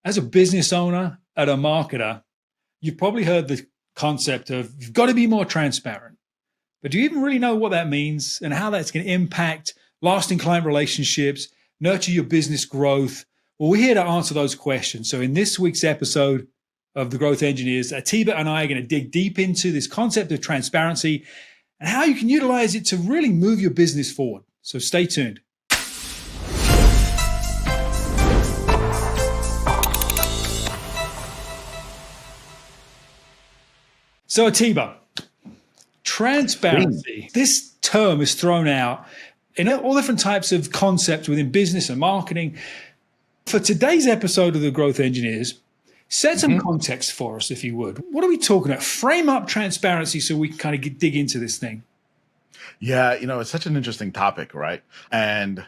As a business owner and a marketer, you've probably heard the concept of you've got to be more transparent. But do you even really know what that means and how that's going to impact lasting client relationships, nurture your business growth? Well, we're here to answer those questions. So in this week's episode of The Growth Engineers, Atiba and I are going to dig deep into this concept of transparency and how you can utilize it to really move your business forward. So stay tuned. So Atiba, transparency, this term is thrown out in all different types of concepts within business and marketing. For today's episode of The Growth Engineers, set some context for us, if you would. What are we talking about? Frame up transparency so we can kind of dig into this thing. Yeah, it's such an interesting topic, right? And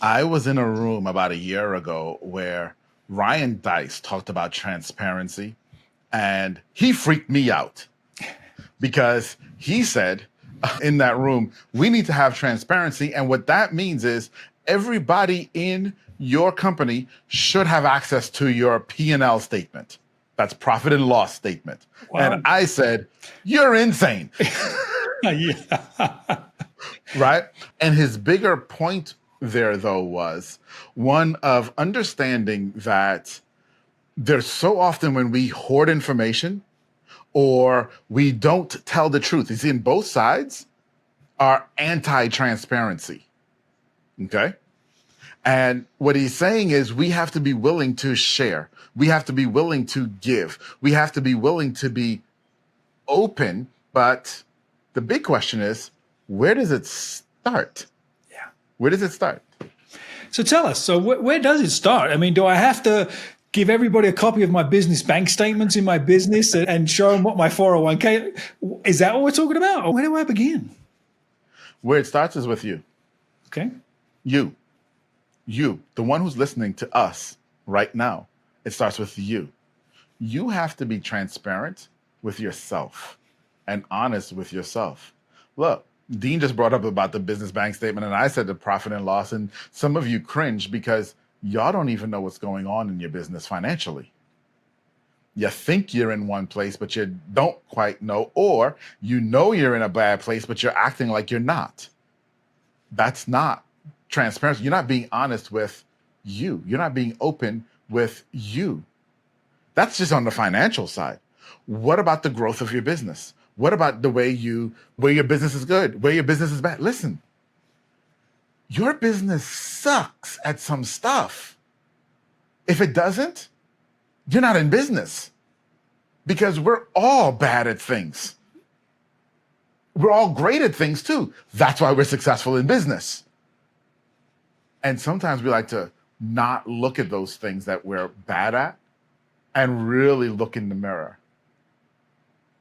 I was in a room about a year ago where Ryan Dice talked about transparency, and he freaked me out because he said in that room, we need to have transparency. And what that means is everybody in your company should have access to your P&L statement. That's profit and loss statement. Wow. And I said, you're insane. Yeah. Right? And his bigger point there, though, was one of understanding that there's so often when we hoard information or we don't tell the truth. You see, in both sides are anti-transparency. Okay? And what he's saying is we have to be willing to share. We have to be willing to give. We have to be willing to be open. But the big question is, where does it start? Yeah. Where does it start? So tell us, so where does it start? I mean, do I have to give everybody a copy of my business bank statements in my business and show them what my 401k, is that what we're talking about? Or where do I begin? Where it starts is with you. Okay. You, the one who's listening to us right now, it starts with you. You have to be transparent with yourself and honest with yourself. Look, Dean just brought up about the business bank statement, and I said the profit and loss, and some of you cringe because y'all don't even know what's going on in your business financially. You think you're in one place, but you don't quite know, or you know you're in a bad place, but you're acting like you're not. That's not transparency. You're not being honest with you. You're not being open with you. That's just on the financial side. What about the growth of your business? What about the where your business is good, where your business is bad? Listen, your business sucks at some stuff. If it doesn't, you're not in business, because we're all bad at things. We're all great at things too. That's why we're successful in business. And sometimes we like to not look at those things that we're bad at and really look in the mirror.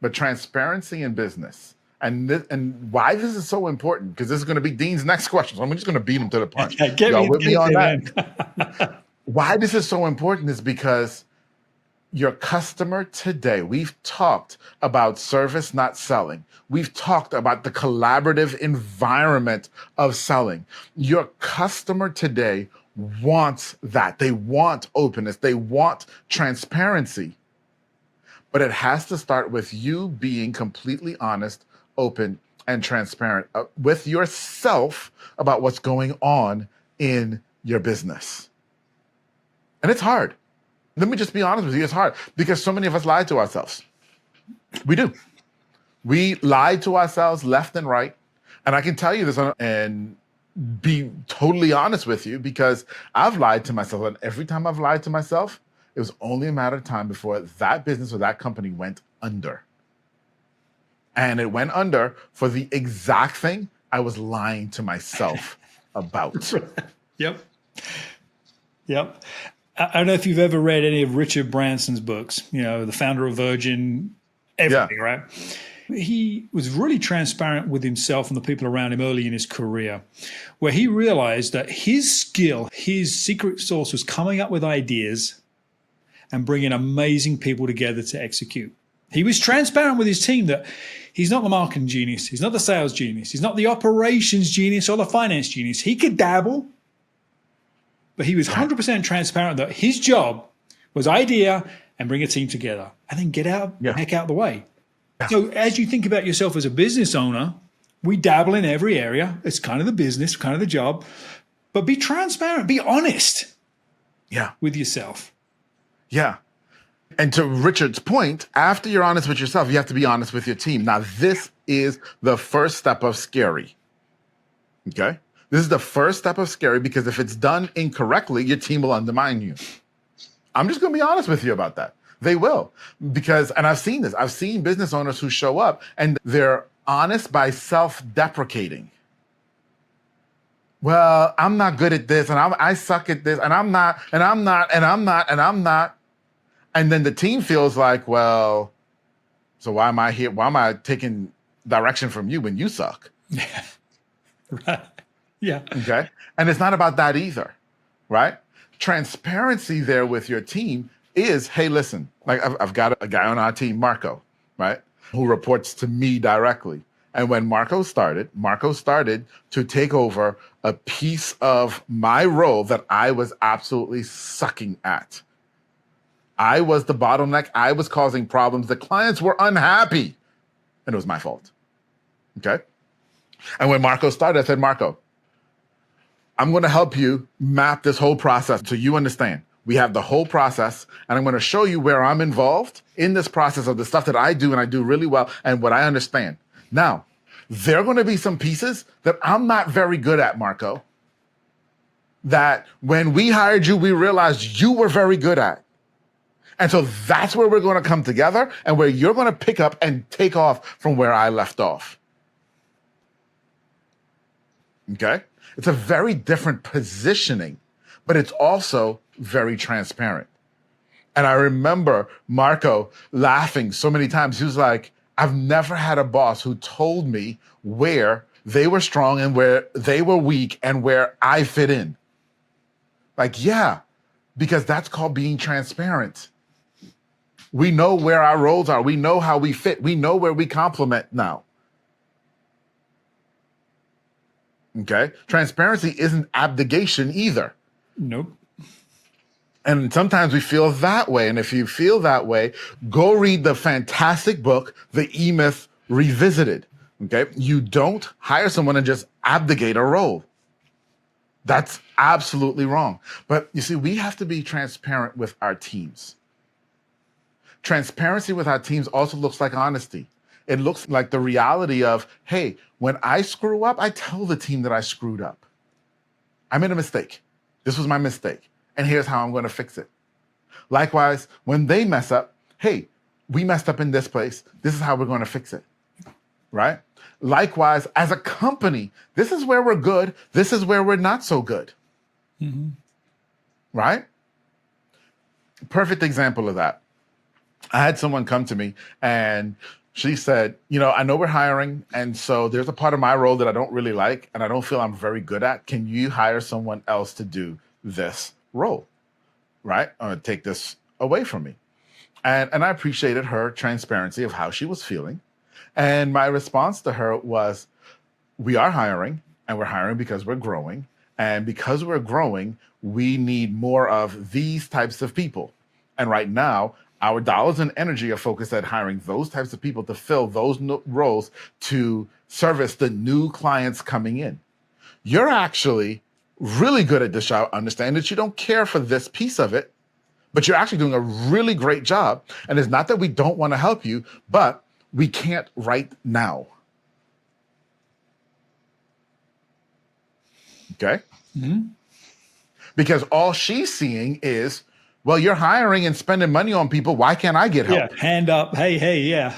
But transparency in business, and why this is so important, because this is going to be Dean's next question. So I'm just going to beat him to the punch. Y'all with me on that? Why this is so important is because your customer today, we've talked about service, not selling. We've talked about the collaborative environment of selling. Your customer today wants that. They want openness. They want transparency. But it has to start with you being completely honest, open, and transparent with yourself about what's going on in your business. And it's hard. Let me just be honest with you. It's hard because so many of us lie to ourselves. We do. We lie to ourselves left and right. And I can tell you this and be totally honest with you, because I've lied to myself. And every time I've lied to myself, it was only a matter of time before that business or that company went under. And it went under for the exact thing I was lying to myself about. Yep. I don't know if you've ever read any of Richard Branson's books, the founder of Virgin, everything, right? He was really transparent with himself and the people around him early in his career, where he realized that his skill, his secret sauce was coming up with ideas and bringing amazing people together to execute. He was transparent with his team that he's not the marketing genius. He's not the sales genius. He's not the operations genius or the finance genius. He could dabble, but he was 100% transparent that his job was idea and bring a team together and then get out, Yeah. heck out the way. So as you think about yourself as a business owner, we dabble in every area. It's kind of the business, kind of the job, but be transparent, be honest Yeah. with yourself. Yeah. And to Richard's point, after you're honest with yourself, you have to be honest with your team. Now, this is the first step of scary. Okay? This is the first step of scary because if it's done incorrectly, your team will undermine you. I'm just going to be honest with you about that. They will. Because, and I've seen this, I've seen business owners who show up and they're honest by self-deprecating. Well, I'm not good at this, and I suck at this, and I'm not. And then the team feels like, well, so why am I here? Why am I taking direction from you when you suck? Yeah. Right. Yeah. Okay. And it's not about that either, right? Transparency there with your team is, hey, listen, like I've got a guy on our team, Marco, right, who reports to me directly. And when Marco started to take over a piece of my role that I was absolutely sucking at. I was the bottleneck. I was causing problems. The clients were unhappy. And it was my fault. Okay? And when Marco started, I said, Marco, I'm going to help you map this whole process so you understand. We have the whole process, and I'm going to show you where I'm involved in this process of the stuff that I do and I do really well and what I understand. Now, there are going to be some pieces that I'm not very good at, Marco, that when we hired you, we realized you were very good at. And so that's where we're going to come together and where you're going to pick up and take off from where I left off. Okay? It's a very different positioning, but it's also very transparent. And I remember Marco laughing so many times. He was like, I've never had a boss who told me where they were strong and where they were weak and where I fit in. Like, yeah, because that's called being transparent. We know where our roles are. We know how we fit. We know where we complement now. Okay? Transparency isn't abdication either. Nope. And sometimes we feel that way. And if you feel that way, go read the fantastic book, The E-Myth Revisited. Okay? You don't hire someone and just abdicate a role. That's absolutely wrong. But you see, we have to be transparent with our teams. Transparency with our teams also looks like honesty. It looks like the reality of, hey, when I screw up, I tell the team that I screwed up. I made a mistake. This was my mistake. And here's how I'm going to fix it. Likewise, when they mess up, hey, we messed up in this place. This is how we're going to fix it. Right? Likewise, as a company, this is where we're good. This is where we're not so good. Mm-hmm. Right? Perfect example of that. I had someone come to me and she said, I know we're hiring. And so there's a part of my role that I don't really like and I don't feel I'm very good at. Can you hire someone else to do this role? Right? Or take this away from me. And I appreciated her transparency of how she was feeling. And my response to her was, we are hiring and we're hiring because we're growing. And because we're growing, we need more of these types of people. And right now, our dollars and energy are focused at hiring those types of people to fill those roles to service the new clients coming in. You're actually really good at this job. Understand that you don't care for this piece of it, but you're actually doing a really great job. And it's not that we don't want to help you, but we can't right now. Okay? Mm-hmm. Because all she's seeing is, well, you're hiring and spending money on people. Why can't I get help? Yeah, hand up. Hey, yeah.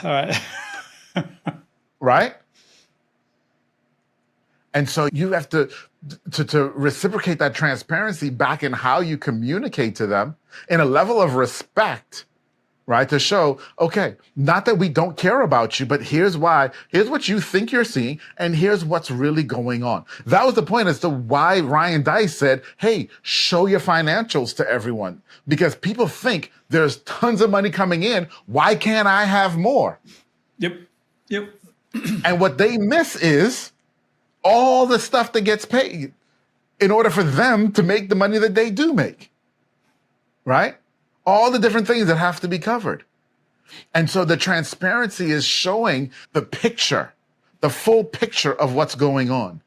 All right. Right? And so you have to reciprocate that transparency back in how you communicate to them in a level of respect, right? To show, okay, not that we don't care about you, but here's why. Here's what you think you're seeing, and here's what's really going on. That was the point as to why Ryan Dice said, hey, show your financials to everyone. Because people think there's tons of money coming in. Why can't I have more? Yep. And what they miss is all the stuff that gets paid in order for them to make the money that they do make, right? all the different things that have to be covered. And so the transparency is showing the picture, the full picture of what's going on.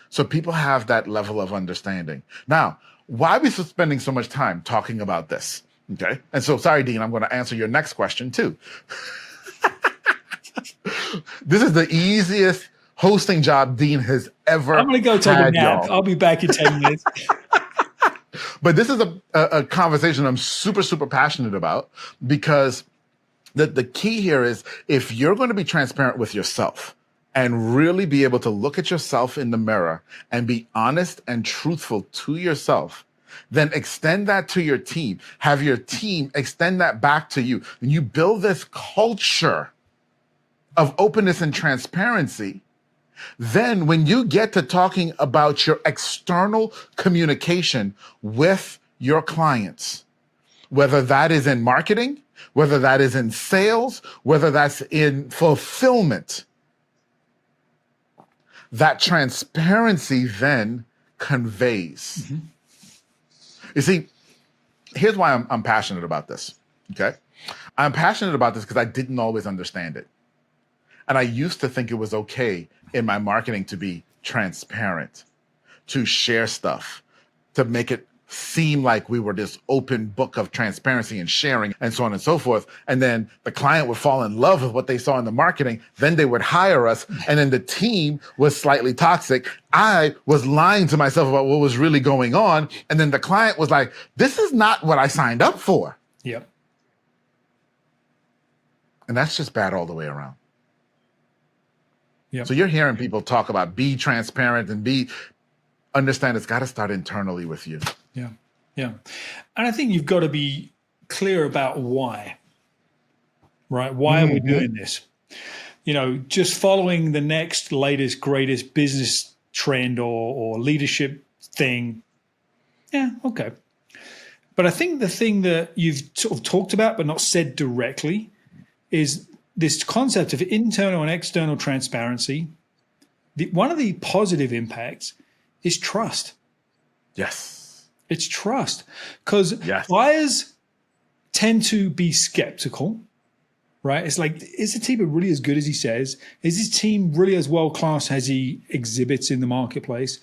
So people have that level of understanding. Now, why are we spending so much time talking about this? Okay. And so, sorry, Dean, I'm going to answer your next question too. This is the easiest hosting job Dean has ever had. I'm going to go take a nap. Y'all. I'll be back in 10 minutes. But this is a conversation I'm super, super passionate about, because the key here is, if you're going to be transparent with yourself and really be able to look at yourself in the mirror and be honest and truthful to yourself, then extend that to your team. Have your team extend that back to you. And you build this culture of openness and transparency. Then when you get to talking about your external communication with your clients, whether that is in marketing, whether that is in sales, whether that's in fulfillment, that transparency then conveys. Mm-hmm. You see, here's why I'm passionate about this, okay? I'm passionate about this because I didn't always understand it. And I used to think it was okay in my marketing to be transparent, to share stuff, to make it seem like we were this open book of transparency and sharing and so on and so forth. And then the client would fall in love with what they saw in the marketing. Then they would hire us. And then the team was slightly toxic. I was lying to myself about what was really going on. And then the client was like, this is not what I signed up for. Yep. And that's just bad all the way around. Yep. So you're hearing people talk about be transparent and understand it's got to start internally with you. Yeah. Yeah. And I think you've got to be clear about why, right? Why are we doing this? You know, just following the next latest, greatest business trend or leadership thing. Yeah. Okay. But I think the thing that you've sort of talked about, but not said directly, is this concept of internal and external transparency. One of the positive impacts is trust. Yes. It's trust. Because buyers tend to be skeptical, right? It's like, is the team really as good as he says? Is his team really as world-class as he exhibits in the marketplace?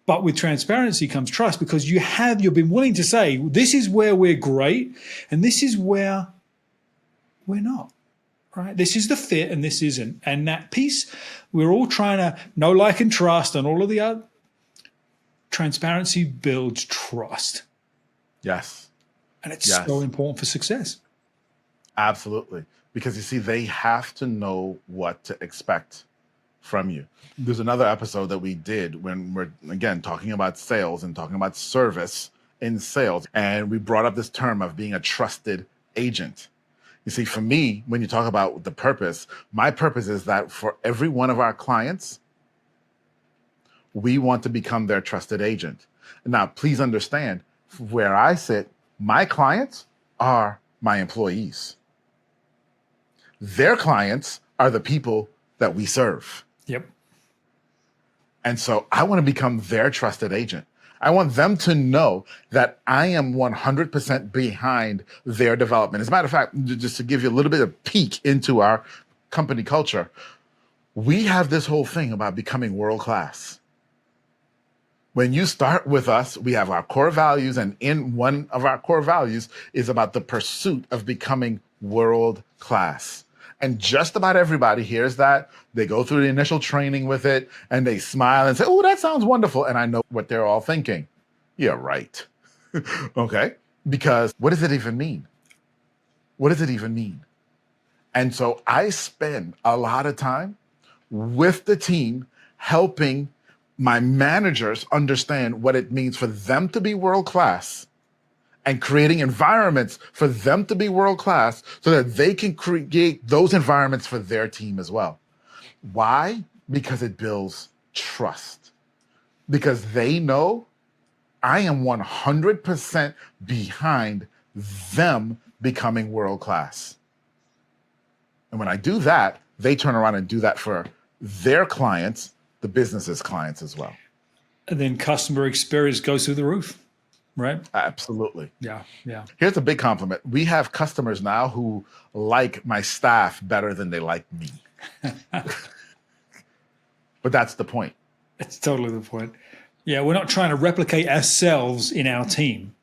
But with transparency comes trust, because you've been willing to say, this is where we're great and this is where we're not. Right? This is the fit and this isn't. And that piece, we're all trying to know, like, and trust, and all of the other. Transparency builds trust. Yes. And it's so important for success. Absolutely. Because you see, they have to know what to expect from you. There's another episode that we did when we're, again, talking about sales and talking about service in sales. And we brought up this term of being a trusted agent. You see, for me, when you talk about the purpose, my purpose is that for every one of our clients, we want to become their trusted agent. Now, please understand, where I sit, my clients are my employees. Their clients are the people that we serve. Yep. And so I want to become their trusted agent. I want them to know that I am 100% behind their development. As a matter of fact, just to give you a little bit of peek into our company culture, we have this whole thing about becoming world-class. When you start with us, we have our core values, and in one of our core values is about the pursuit of becoming world-class. And just about everybody hears that. They go through the initial training with it and they smile and say, oh, that sounds wonderful. And I know what they're all thinking. Yeah, right. Okay. Because what does it even mean? What does it even mean? And so I spend a lot of time with the team helping my managers understand what it means for them to be world-class, and creating environments for them to be world-class so that they can create those environments for their team as well. Why? Because it builds trust. Because they know I am 100% behind them becoming world-class. And when I do that, they turn around and do that for their clients, the business's clients as well. And then customer experience goes through the roof. right? Absolutely. Yeah, yeah. Here's a big compliment. We have customers now who like my staff better than they like me. But that's the point. It's totally the point. Yeah, we're not trying to replicate ourselves in our team.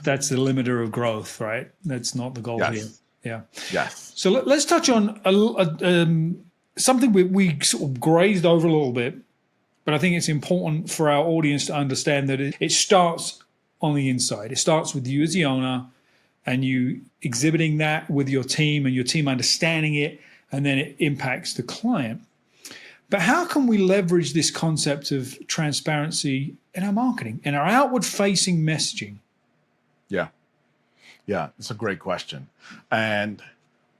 That's the limiter of growth, right? That's not the goal here. Yes. Yeah. Yes. So let's touch on something we sort of grazed over a little bit, but I think it's important for our audience to understand that it starts on the inside. It starts with you as the owner and you exhibiting that with your team and your team understanding it, and then it impacts the client. But how can we leverage this concept of transparency in our marketing, in our outward facing messaging? Yeah. Yeah. It's a great question. And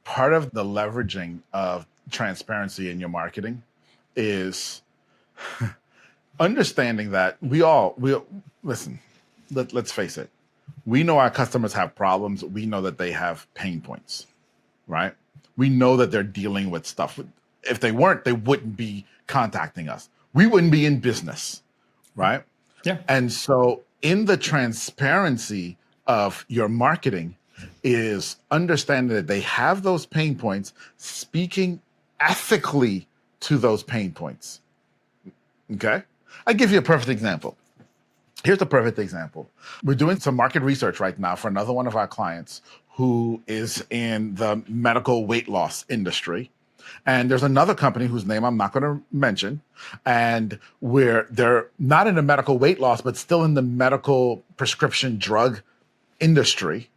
part of the leveraging of transparency in your marketing is understanding that we listen, let's face it. We know our customers have problems. We know that they have pain points, right? We know that they're dealing with stuff. If they weren't, they wouldn't be contacting us. We wouldn't be in business, right? Yeah. And so in the transparency of your marketing is understanding that they have those pain points, speaking ethically to those pain points. Okay? I give you a perfect example. Here's a perfect example. We're doing some market research right now for another one of our clients who is in the medical weight loss industry. And there's another company whose name I'm not going to mention, and where they're not in the medical weight loss, but still in the medical prescription drug industry.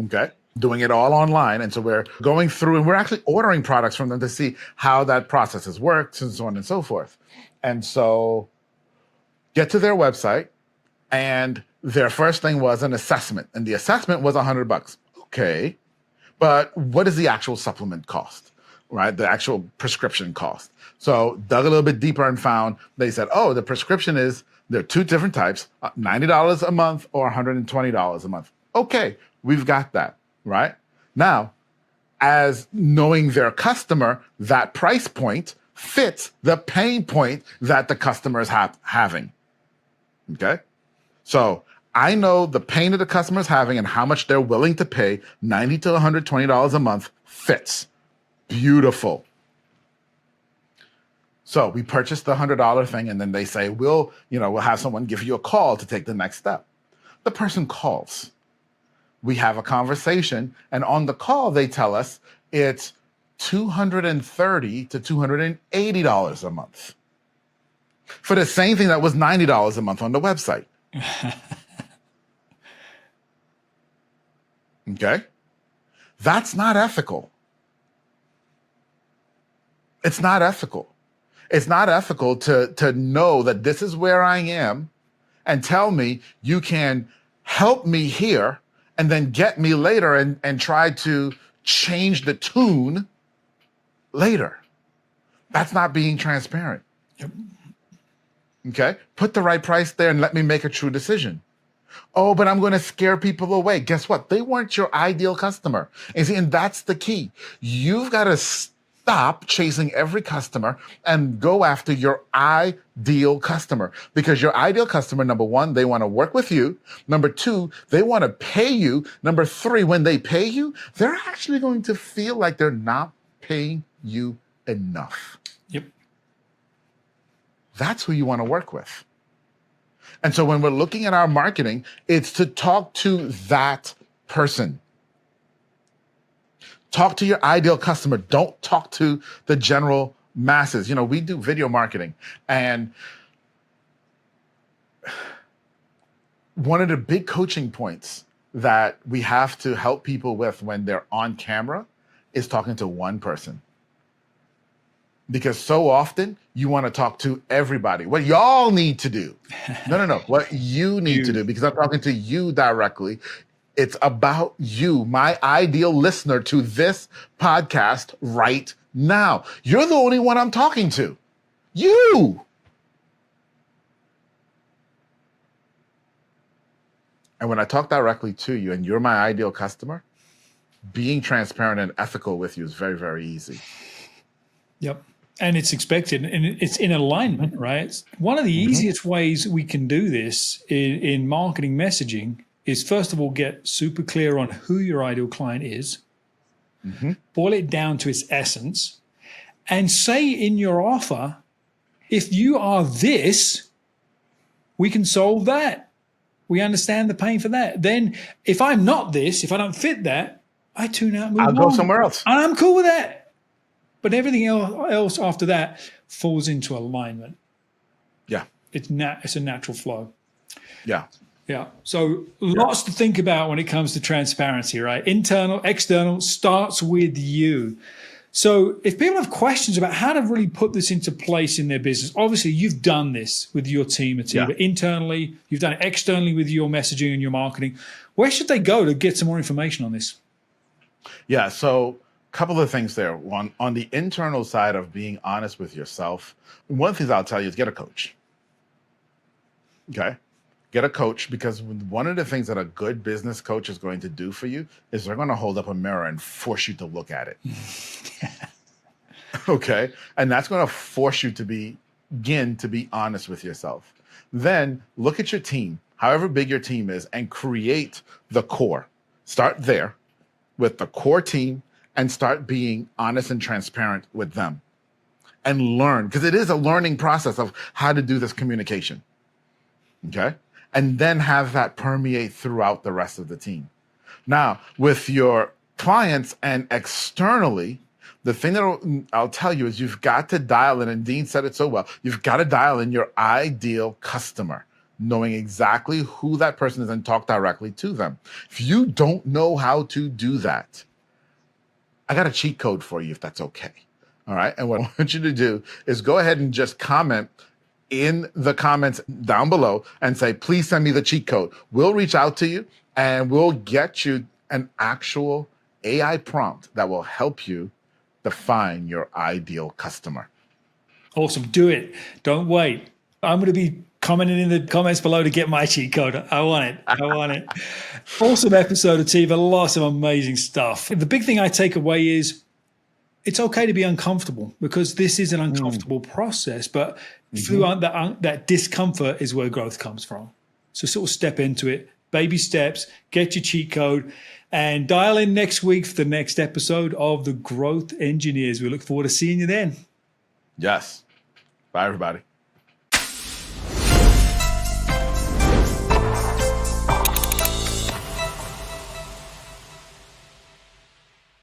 Okay. Doing it all online. And so we're going through and we're actually ordering products from them to see how that process has worked and so on and so forth. And so get to their website, and their first thing was an assessment, and the assessment was $100. Okay. But what does the actual supplement cost? Right? The actual prescription cost. So dug a little bit deeper and found, they said, oh, the prescription there are two different types, $90 a month or $120 a month. Okay, we've got that, right? Now, as knowing their customer, that price point fits the pain point that the customer is having. Okay? So I know the pain that the customer is having and how much they're willing to pay. $90 to $120 a month fits. Beautiful. So we purchased the $100 thing, and then they say, we'll have someone give you a call to take the next step. The person calls. We have a conversation, and on the call, they tell us it's $230 to $280 a month for the same thing that was $90 a month on the website. Okay? That's not ethical. It's not ethical. It's not ethical to know that this is where I am and tell me you can help me here and then get me later and try to change the tune later. That's not being transparent. Yep. Okay? Put the right price there and let me make a true decision. Oh, but I'm going to scare people away. Guess what? They weren't your ideal customer. And that's the key. You've got to stop chasing every customer and go after your ideal customer, because your ideal customer, number one, they want to work with you. Number two, they want to pay you. Number three, when they pay you, they're actually going to feel like they're not paying you enough. Yep. That's who you want to work with. And so when we're looking at our marketing, it's to talk to that person. Talk to your ideal customer. Don't talk to the general masses. We do video marketing, and one of the big coaching points that we have to help people with when they're on camera is talking to one person. Because so often you want to talk to everybody. What y'all need to do. No. What you need to do, because I'm talking to you directly. It's about you, my ideal listener to this podcast right now. You're the only one I'm talking to. You. And when I talk directly to you and you're my ideal customer, being transparent and ethical with you is very, very easy. Yep. And it's expected, and it's in alignment, right? One of the easiest ways we can do this in marketing messaging is, first of all, get super clear on who your ideal client is, boil it down to its essence, and say in your offer, if you are this, we can solve that. We understand the pain for that. Then if I'm not this, if I don't fit that, I tune out and move on. I'll go somewhere else. And I'm cool with that. But everything else after that falls into alignment. Yeah. It's a natural flow. Yeah. Yeah. So lots to think about when it comes to transparency, right? Internal, external, starts with you. So if people have questions about how to really put this into place in their business, obviously you've done this with your team, Atiba. Internally, you've done it externally with your messaging and your marketing. Where should they go to get some more information on this? Yeah. So couple of things there. One, on the internal side of being honest with yourself, one of the things I'll tell you is get a coach. Okay? Get a coach, because one of the things that a good business coach is going to do for you is they're going to hold up a mirror and force you to look at it. Okay? And that's going to force you to begin to be honest with yourself. Then look at your team, however big your team is, and create the core. Start there with the core team and start being honest and transparent with them and learn, because it is a learning process of how to do this communication. Okay? And then have that permeate throughout the rest of the team. Now, with your clients and externally, the thing that I'll tell you is you've got to dial in, and Dean said it so well, you've got to dial in your ideal customer, knowing exactly who that person is and talk directly to them. If you don't know how to do that, I got a cheat code for you, if that's okay. All right. And what I want you to do is go ahead and just comment in the comments down below and say, please send me the cheat code. We'll reach out to you and we'll get you an actual AI prompt that will help you define your ideal customer. Awesome. Do it. Don't wait. I'm going to be commenting in the comments below to get my cheat code. I want it. I want it. Awesome episode, Atiba. Lots of amazing stuff. The big thing I take away is it's okay to be uncomfortable, because this is an uncomfortable process, but through that discomfort is where growth comes from. So sort of step into it, baby steps, get your cheat code, and dial in next week for the next episode of The Growth Engineers. We look forward to seeing you then. Yes. Bye, everybody.